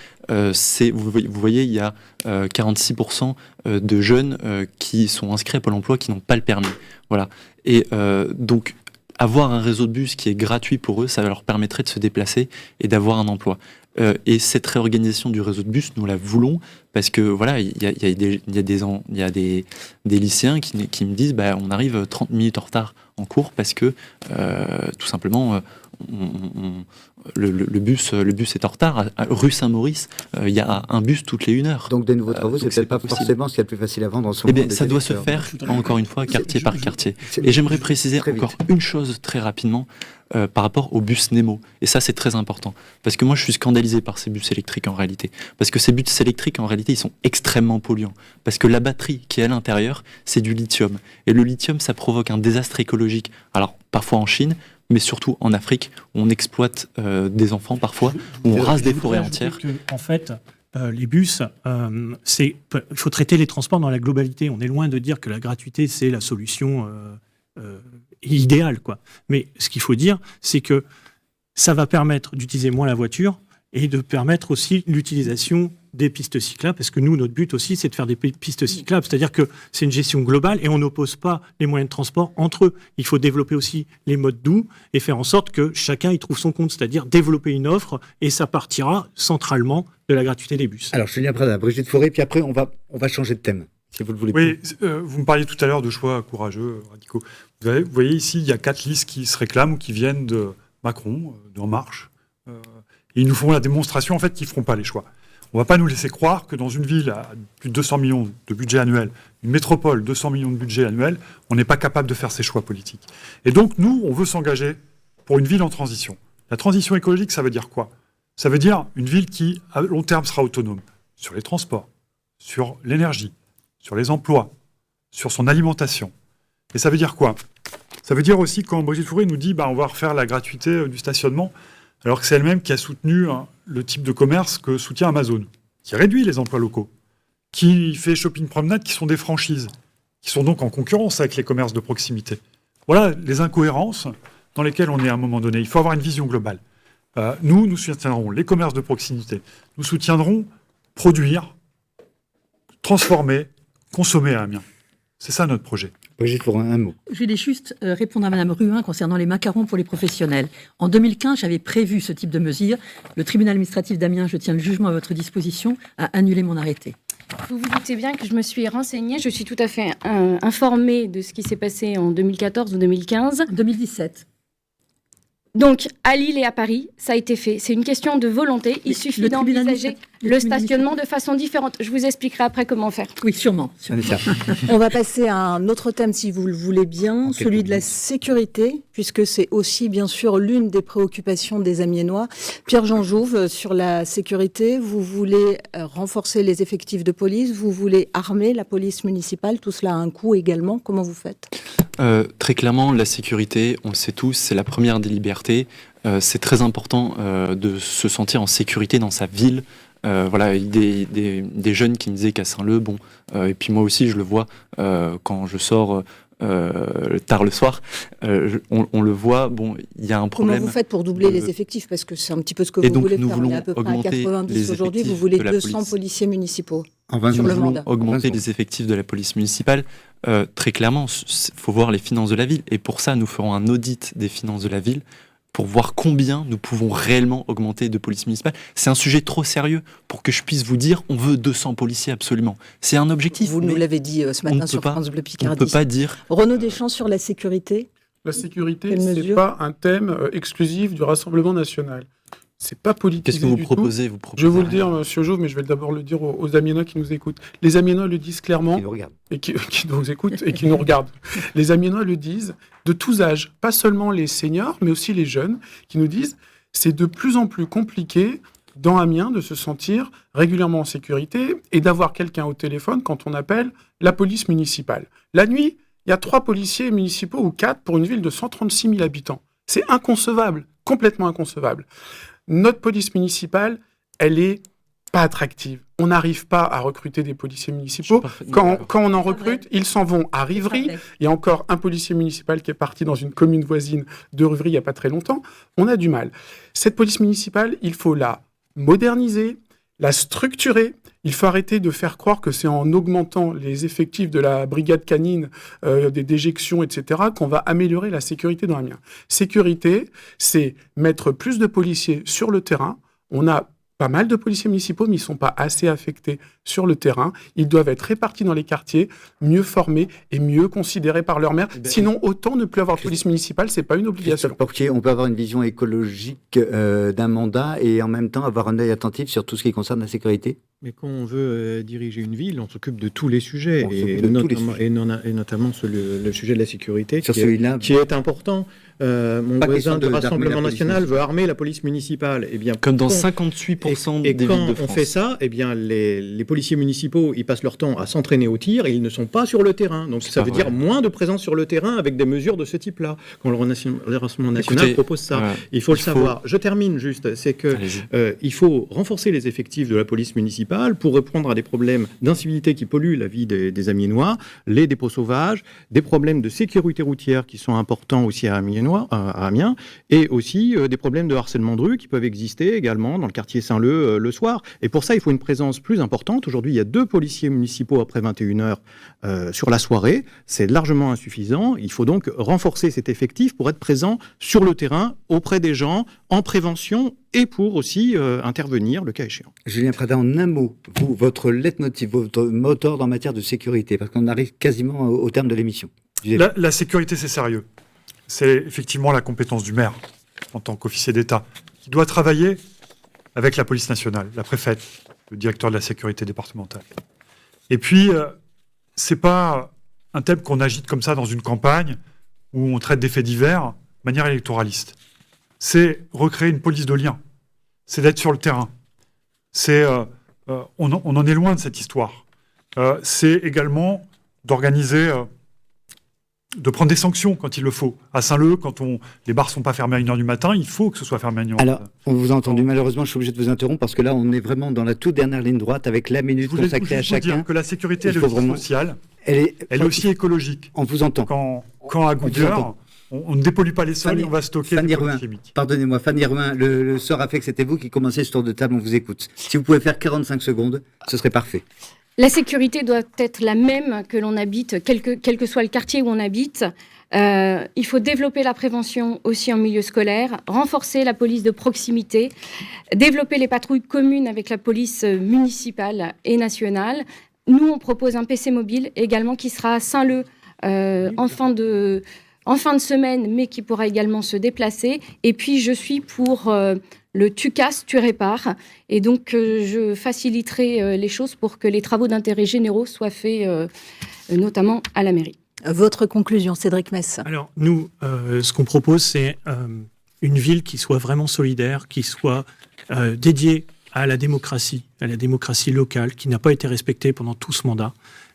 c'est, vous voyez, il y a 46% de jeunes qui sont inscrits à Pôle emploi qui n'ont pas le permis. Voilà. Et donc, avoir un réseau de bus qui est gratuit pour eux, ça leur permettrait de se déplacer et d'avoir un emploi. Et cette réorganisation du réseau de bus, nous la voulons parce que voilà, il y a des lycéens qui me disent, on arrive 30 minutes en retard en cours parce que tout simplement le bus est en retard. Rue Saint-Maurice, il y a un bus toutes les 1 heure. Donc des nouveaux travaux, c'est peut-être pas possible. forcément ce qu'il y a de plus facile à vendre en ce moment. Ça doit se faire, encore une fois, quartier par quartier. Et j'aimerais préciser encore une chose très rapidement par rapport au bus Nemo. Et ça, c'est très important. Parce que moi, je suis scandalisé par ces bus électriques en réalité. Parce que ces bus électriques, en réalité, ils sont extrêmement polluants. Parce que la batterie qui est à l'intérieur, c'est du lithium. Et le lithium, ça provoque un désastre écologique. Alors, parfois en Chine, mais surtout en Afrique, où on exploite des enfants parfois, où on rase des forêts entières. En fait, les bus, il faut traiter les transports dans la globalité. On est loin de dire que la gratuité, c'est la solution idéale, quoi. Mais ce qu'il faut dire, c'est que ça va permettre d'utiliser moins la voiture et de permettre aussi l'utilisation des pistes cyclables, parce que nous, notre but aussi, c'est de faire des pistes cyclables, c'est-à-dire que c'est une gestion globale et on n'oppose pas les moyens de transport entre eux. Il faut développer aussi les modes doux et faire en sorte que chacun y trouve son compte, c'est-à-dire développer une offre et ça partira centralement de la gratuité des bus. Alors, Julien Prada, Brigitte Fauré, puis après, on va changer de thème, si vous le voulez. Oui, vous me parliez tout à l'heure de choix courageux, radicaux. Vous voyez ici, il y a 4 listes qui se réclament ou qui viennent Macron, d'En Marche. Ils nous font la démonstration en fait qu'ils ne feront pas les choix. On ne va pas nous laisser croire que dans une ville à plus de 200 millions de budget annuel, une métropole, 200 millions de budget annuel, on n'est pas capable de faire ces choix politiques. Et donc, nous, on veut s'engager pour une ville en transition. La transition écologique, ça veut dire quoi ? Ça veut dire une ville qui, à long terme, sera autonome sur les transports, sur l'énergie, sur les emplois, sur son alimentation. Et ça veut dire quoi ? Ça veut dire aussi quand Brigitte Fourré nous dit on va refaire la gratuité du stationnement, alors que c'est elle-même qui a soutenu le type de commerce que soutient Amazon, qui réduit les emplois locaux, qui fait shopping promenade, qui sont des franchises, qui sont donc en concurrence avec les commerces de proximité. Voilà les incohérences dans lesquelles on est à un moment donné. Il faut avoir une vision globale. Nous soutiendrons les commerces de proximité. Nous soutiendrons produire, transformer, consommer à Amiens. C'est ça notre projet. Brigitte Fourré, un mot. Je voulais juste répondre à Mme Ruin concernant les macarons pour les professionnels. En 2015, j'avais prévu ce type de mesure. Le tribunal administratif d'Amiens, je tiens le jugement à votre disposition, a annulé mon arrêté. Vous vous doutez bien que je me suis renseignée, je suis tout à fait informée de ce qui s'est passé en 2014 ou 2015. 2017. Donc, à Lille et à Paris, ça a été fait. C'est une question de volonté. Il suffit d'envisager le stationnement de façon différente. Je vous expliquerai après comment faire. Oui, sûrement. On va passer à un autre thème, si vous le voulez bien, celui de la sécurité, puisque c'est aussi, bien sûr, l'une des préoccupations des Amiénois. Pierre-Jean Jouve, sur la sécurité, vous voulez renforcer les effectifs de police, vous voulez armer la police municipale, tout cela a un coût également. Comment vous faites ? Très clairement, la sécurité, on le sait tous, c'est la première des libertés. C'est très important de se sentir en sécurité dans sa ville. Voilà, des jeunes qui me disaient qu'à Saint-Leu, et puis moi aussi je le vois quand je sors tard le soir, on le voit, il y a un problème. Comment vous faites pour doubler les effectifs ? Parce que c'est un petit peu ce que vous voulez faire. On est à peu près à 90 aujourd'hui, vous voulez 200 policiers municipaux sur le mandat. Augmenter les effectifs de la police municipale. Très clairement, il faut voir les finances de la ville. Et pour ça, nous ferons un audit des finances de la ville pour voir combien nous pouvons réellement augmenter de police municipale. C'est un sujet trop sérieux pour que je puisse vous dire on veut 200 policiers absolument. C'est un objectif. Vous nous l'avez dit ce matin sur France Bleu Picardie. On ne peut pas dire... Renaud Deschamps sur la sécurité. La sécurité, ce n'est pas un thème exclusif du Rassemblement national. C'est pas politisé. Qu'est-ce que vous proposez, Je vais vous le dire, monsieur Jouve, mais je vais d'abord le dire aux Amiénois qui nous écoutent. Les Amiénois le disent clairement. Qui nous regardent. Et qui nous écoutent et qui nous regardent. Les Amiénois le disent de tous âges, pas seulement les seniors, mais aussi les jeunes, qui nous disent c'est de plus en plus compliqué dans Amiens de se sentir régulièrement en sécurité et d'avoir quelqu'un au téléphone quand on appelle la police municipale. La nuit, il y a 3 policiers municipaux ou 4 pour une ville de 136 000 habitants. C'est inconcevable, complètement inconcevable. Notre police municipale, elle est pas attractive. On n'arrive pas à recruter des policiers municipaux. Quand on en recrute, ils s'en vont à Rivry. Il y a encore un policier municipal qui est parti dans une commune voisine de Rivry il n'y a pas très longtemps. On a du mal. Cette police municipale, il faut la moderniser, la structurer. Il faut arrêter de faire croire que c'est en augmentant les effectifs de la brigade canine, des déjections, etc., qu'on va améliorer la sécurité dans Amiens. Sécurité, c'est mettre plus de policiers sur le terrain. On a pas mal de policiers municipaux, mais ils ne sont pas assez affectés sur le terrain. Ils doivent être répartis dans les quartiers, mieux formés et mieux considérés par leur maire. Sinon, autant ne plus avoir de police municipale, ce n'est pas une obligation. Christophe Porquier, on peut avoir une vision écologique d'un mandat et en même temps avoir un œil attentif sur tout ce qui concerne la sécurité ? Mais quand on veut diriger une ville, on s'occupe de tous les sujets, et notamment le sujet de la sécurité, qui est important. Mon voisin du Rassemblement national veut armer la police municipale. Eh bien, comme dans 58% des villes de France. Et quand on fait ça, eh bien, les policiers municipaux, ils passent leur temps à s'entraîner au tir et ils ne sont pas sur le terrain. Donc ça veut dire moins de présence sur le terrain avec des mesures de ce type-là. Quand le Rassemblement national propose ça, il faut le savoir. Je termine juste, c'est que il faut renforcer les effectifs de la police municipale pour répondre à des problèmes d'incivilité qui polluent la vie des Amiénois, les dépôts sauvages, des problèmes de sécurité routière qui sont importants aussi à Amiens, et aussi des problèmes de harcèlement de rue qui peuvent exister également dans le quartier Saint-Leu le soir. Et pour ça, il faut une présence plus importante. Aujourd'hui, il y a 2 policiers municipaux après 21h sur la soirée. C'est largement insuffisant. Il faut donc renforcer cet effectif pour être présent sur le terrain, auprès des gens, en prévention et pour aussi intervenir le cas échéant. Julien Prada, en un mot, votre leitmotiv, votre mot d'ordre en matière de sécurité, parce qu'on arrive quasiment au terme de l'émission. La sécurité, c'est sérieux. C'est effectivement la compétence du maire. en tant qu'officier d'État, qui doit travailler avec la police nationale, la préfète, le directeur de la sécurité départementale. Et puis, c'est pas un thème qu'on agite comme ça dans une campagne où on traite des faits divers de manière électoraliste. C'est recréer une police de lien. C'est d'être sur le terrain. On en est loin de cette histoire. C'est également d'organiser, de prendre des sanctions quand il le faut. À Saint-Leu, quand les bars ne sont pas fermés à 1h du matin, il faut que ce soit fermé à 1h. Alors, on vous a entendu. Malheureusement, je suis obligé de vous interrompre parce que là, on est vraiment dans la toute dernière ligne droite avec la minute consacrée à chacun. Dire que la sécurité, elle est aussi sociale. Elle est aussi écologique. On vous entend. Quand à Goodyear, on ne dépollue pas les sols, on va stocker des produits chimiques. Pardonnez-moi, Fanny Ruin, le sort a fait que c'était vous qui commenciez ce tour de table, on vous écoute. Si vous pouvez faire 45 secondes, ce serait parfait. La sécurité doit être la même que l'on habite, quel que soit le quartier où on habite. Il faut développer la prévention aussi en milieu scolaire, renforcer la police de proximité, développer les patrouilles communes avec la police municipale et nationale. Nous, on propose un PC mobile également qui sera à Saint-Leu en fin de semaine, mais qui pourra également se déplacer. Et puis, je suis pour le tu casses, tu répares. Et donc, je faciliterai les choses pour que les travaux d'intérêt généraux soient faits, notamment à la mairie. Votre conclusion, Cédric Mess. Alors, nous, ce qu'on propose, c'est une ville qui soit vraiment solidaire, qui soit dédiée à la démocratie locale, qui n'a pas été respectée pendant tout ce mandat.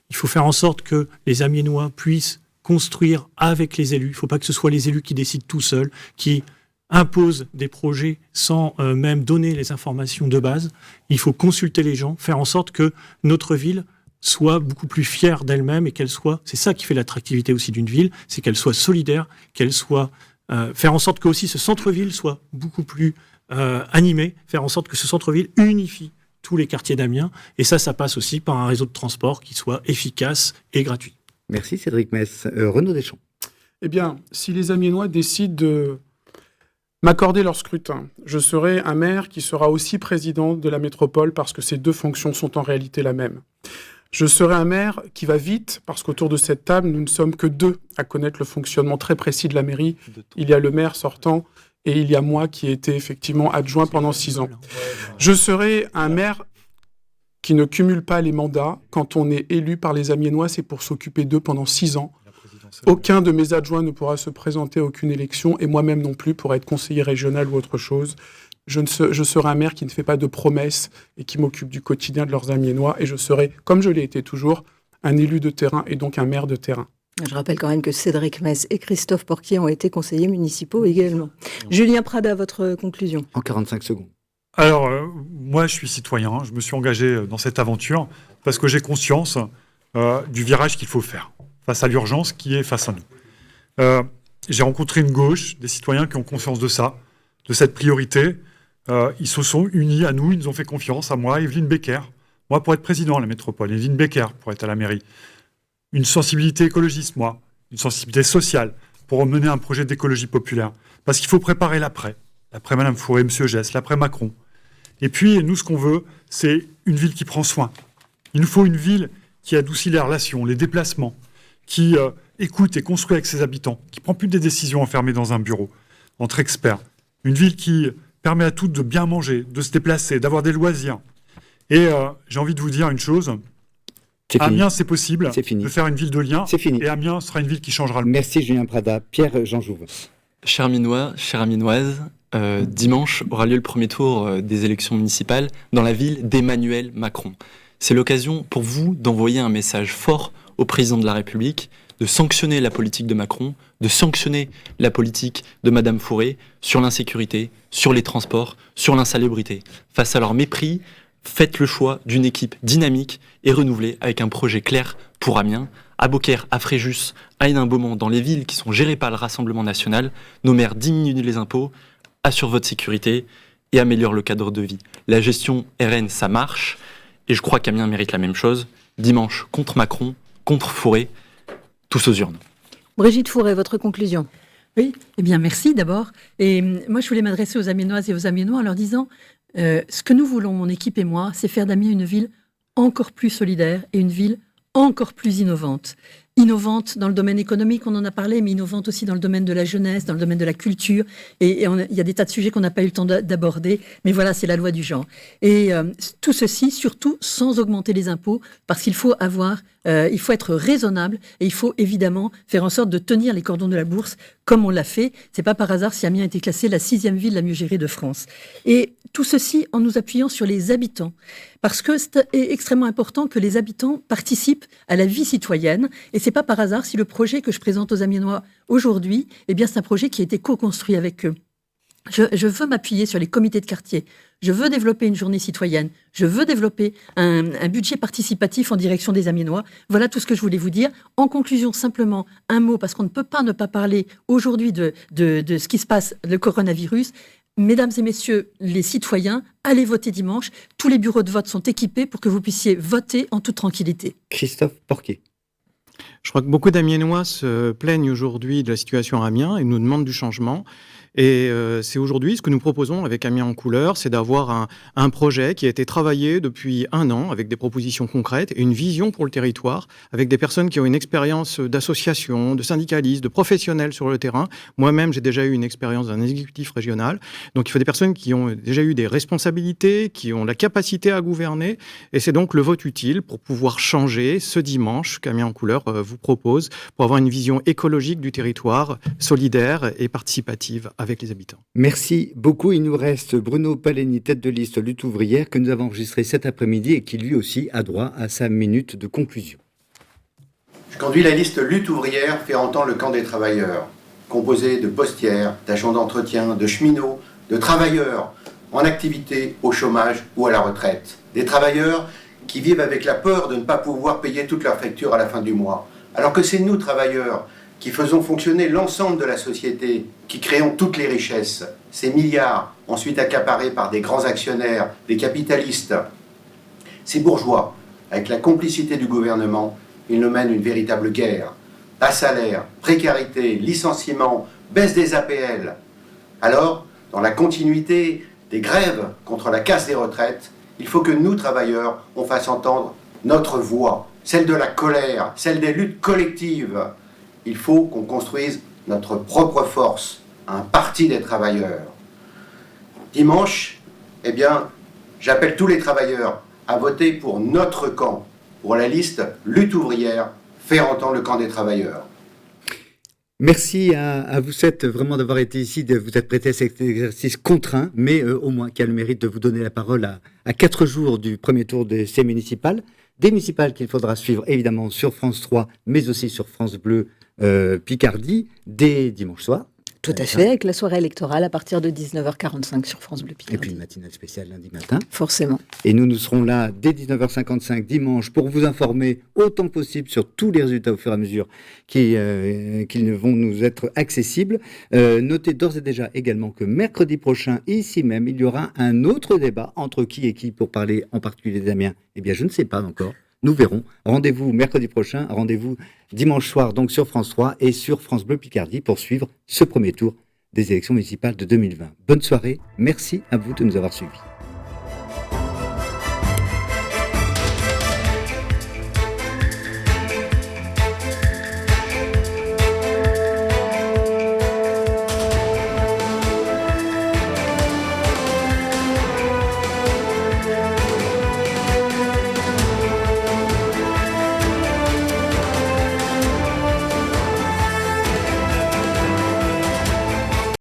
Il faut faire en sorte que les Amiénois puissent construire avec les élus. Il ne faut pas que ce soit les élus qui décident tout seuls, qui imposent des projets sans même donner les informations de base. Il faut consulter les gens, faire en sorte que notre ville soit beaucoup plus fière d'elle-même et qu'elle soit... C'est ça qui fait l'attractivité aussi d'une ville, c'est qu'elle soit solidaire, qu'elle soit... faire en sorte que aussi ce centre-ville soit beaucoup plus animé, faire en sorte que ce centre-ville unifie tous les quartiers d'Amiens. Et ça passe aussi par un réseau de transport qui soit efficace et gratuit. Merci Cédric Mess. Renaud Deschamps. Eh bien, si les Amiénois décident de m'accorder leur scrutin, je serai un maire qui sera aussi président de la métropole parce que ces deux fonctions sont en réalité la même. Je serai un maire qui va vite parce qu'autour de cette table, nous ne sommes que deux à connaître le fonctionnement très précis de la mairie. Il y a le maire sortant et il y a moi qui ai été effectivement adjoint pendant 6 ans. Je serai un maire qui ne cumule pas les mandats. Quand on est élu par les Amiénois, c'est pour s'occuper d'eux pendant 6 ans. Aucun de mes adjoints ne pourra se présenter à aucune élection, et moi-même non plus, pour être conseiller régional ou autre chose. Je serai un maire qui ne fait pas de promesses et qui m'occupe du quotidien de leurs Amiénois, et je serai, comme je l'ai été toujours, un élu de terrain et donc un maire de terrain. Je rappelle quand même que Cédric Mess et Christophe Porquier ont été conseillers municipaux également. Julien Prada, votre conclusion. En 45 secondes. Alors, moi, je suis citoyen. Je me suis engagé dans cette aventure parce que j'ai conscience du virage qu'il faut faire face à l'urgence qui est face à nous. J'ai rencontré une gauche, des citoyens qui ont conscience de ça, de cette priorité. Ils se sont unis à nous, ils nous ont fait confiance, à moi, Evelyne Becker. Moi, pour être président de la métropole, Evelyne Becker pour être à la mairie. Une sensibilité écologiste, moi. Une sensibilité sociale pour mener un projet d'écologie populaire. Parce qu'il faut préparer l'après. L'après Madame Fourré, Monsieur Gess, l'après Macron. Et puis, nous, ce qu'on veut, c'est une ville qui prend soin. Il nous faut une ville qui adoucit les relations, les déplacements, qui écoute et construit avec ses habitants, qui ne prend plus des décisions enfermées dans un bureau, entre experts. Une ville qui permet à toutes de bien manger, de se déplacer, d'avoir des loisirs. Et j'ai envie de vous dire une chose. Amiens, c'est possible de faire une ville de lien. C'est fini. Et Amiens sera une ville qui changera le monde. Merci Julien Prada. Pierre-Jean Jouve. Chers Amiénois, chères Amiénoises, dimanche aura lieu le premier tour des élections municipales dans la ville d'Emmanuel Macron. C'est l'occasion pour vous d'envoyer un message fort au président de la République, de sanctionner la politique de Macron, de sanctionner la politique de Madame Fourré sur l'insécurité, sur les transports, sur l'insalubrité. Face à leur mépris, faites le choix d'une équipe dynamique et renouvelée avec un projet clair pour Amiens. À Beaucaire, à Fréjus, à Hénin-Beaumont, dans les villes qui sont gérées par le Rassemblement national, nos maires diminuent les impôts, assurent votre sécurité et améliorent le cadre de vie. La gestion RN, ça marche, et je crois qu'Amiens mérite la même chose. Dimanche, contre Macron, contre Fourré, tous aux urnes. Brigitte Fourré, votre conclusion. Oui, eh bien merci d'abord. Et moi, je voulais m'adresser aux Amiénoises et aux Amiénois en leur disant ce que nous voulons, mon équipe et moi, c'est faire d'Amiens une ville encore plus solidaire et une ville encore plus innovante. innovante dans le domaine économique, on en a parlé, mais innovante aussi dans le domaine de la jeunesse, dans le domaine de la culture. Et il y a des tas de sujets qu'on n'a pas eu le temps d'aborder, mais voilà, c'est la loi du genre. Et tout ceci, surtout, sans augmenter les impôts, parce qu'il faut il faut être raisonnable et il faut évidemment faire en sorte de tenir les cordons de la bourse comme on l'a fait. C'est pas par hasard si Amiens a été classée la 6e ville la mieux gérée de France. Et tout ceci en nous appuyant sur les habitants. Parce que c'est extrêmement important que les habitants participent à la vie citoyenne. Et c'est pas par hasard si le projet que je présente aux Amiénois aujourd'hui, eh bien, c'est un projet qui a été co-construit avec eux. Je veux m'appuyer sur les comités de quartier. Je veux développer une journée citoyenne. Je veux développer un budget participatif en direction des Amiénois. Voilà tout ce que je voulais vous dire. En conclusion, simplement un mot, parce qu'on ne peut pas ne pas parler aujourd'hui de ce qui se passe, le coronavirus. Mesdames et messieurs les citoyens, allez voter dimanche. Tous les bureaux de vote sont équipés pour que vous puissiez voter en toute tranquillité. Christophe Porquier. Je crois que beaucoup d'Amiénois se plaignent aujourd'hui de la situation à Amiens et nous demandent du changement. Et c'est aujourd'hui ce que nous proposons avec Amiens en couleur, c'est d'avoir un projet qui a été travaillé depuis 1 an avec des propositions concrètes et une vision pour le territoire, avec des personnes qui ont une expérience d'association, de syndicalistes, de professionnels sur le terrain. Moi-même, j'ai déjà eu une expérience d'un exécutif régional. Donc il faut des personnes qui ont déjà eu des responsabilités, qui ont la capacité à gouverner. Et c'est donc le vote utile pour pouvoir changer ce dimanche qu'Amiens en couleur vous propose pour avoir une vision écologique du territoire, solidaire et participative avec les habitants. Merci beaucoup. Il nous reste Bruno Paleni, tête de liste Lutte ouvrière, que nous avons enregistré cet après-midi et qui lui aussi a droit à sa minute de conclusion. Je conduis la liste Lutte ouvrière fait entendre le camp des travailleurs, composé de postières, d'agents d'entretien, de cheminots, de travailleurs en activité, au chômage ou à la retraite. Des travailleurs qui vivent avec la peur de ne pas pouvoir payer toutes leurs factures à la fin du mois. Alors que c'est nous, travailleurs, qui faisons fonctionner l'ensemble de la société, qui créons toutes les richesses, ces milliards ensuite accaparés par des grands actionnaires, des capitalistes. Ces bourgeois, avec la complicité du gouvernement, ils nous mènent une véritable guerre. Bas salaire, précarité, licenciement, baisse des APL. Alors, dans la continuité des grèves contre la casse des retraites, il faut que nous, travailleurs, on fasse entendre notre voix, celle de la colère, celle des luttes collectives. Il faut qu'on construise notre propre force, un parti des travailleurs. Dimanche, eh bien, j'appelle tous les travailleurs à voter pour notre camp, pour la liste Lutte ouvrière, faire entendre le camp des travailleurs. Merci à vous sept vraiment d'avoir été ici, de vous être prêté à cet exercice contraint, mais au moins qui a le mérite de vous donner la parole à 4 jours du premier tour de ces municipales. Des municipales qu'il faudra suivre évidemment sur France 3, mais aussi sur France Bleu Picardie, dès dimanche soir. Tout à fait, avec la soirée électorale à partir de 19h45 sur France Bleu Picardie. Et puis une matinale spéciale lundi matin. Forcément. Et nous serons là dès 19h55 dimanche pour vous informer autant que possible sur tous les résultats au fur et à mesure qui vont nous être accessibles. Notez d'ores et déjà également que mercredi prochain, ici même, il y aura un autre débat entre qui et qui pour parler en particulier des Amiens. Eh bien, je ne sais pas encore. Nous verrons. Rendez-vous mercredi prochain, rendez-vous dimanche soir donc sur France 3 et sur France Bleu Picardie pour suivre ce premier tour des élections municipales de 2020. Bonne soirée, merci à vous de nous avoir suivis.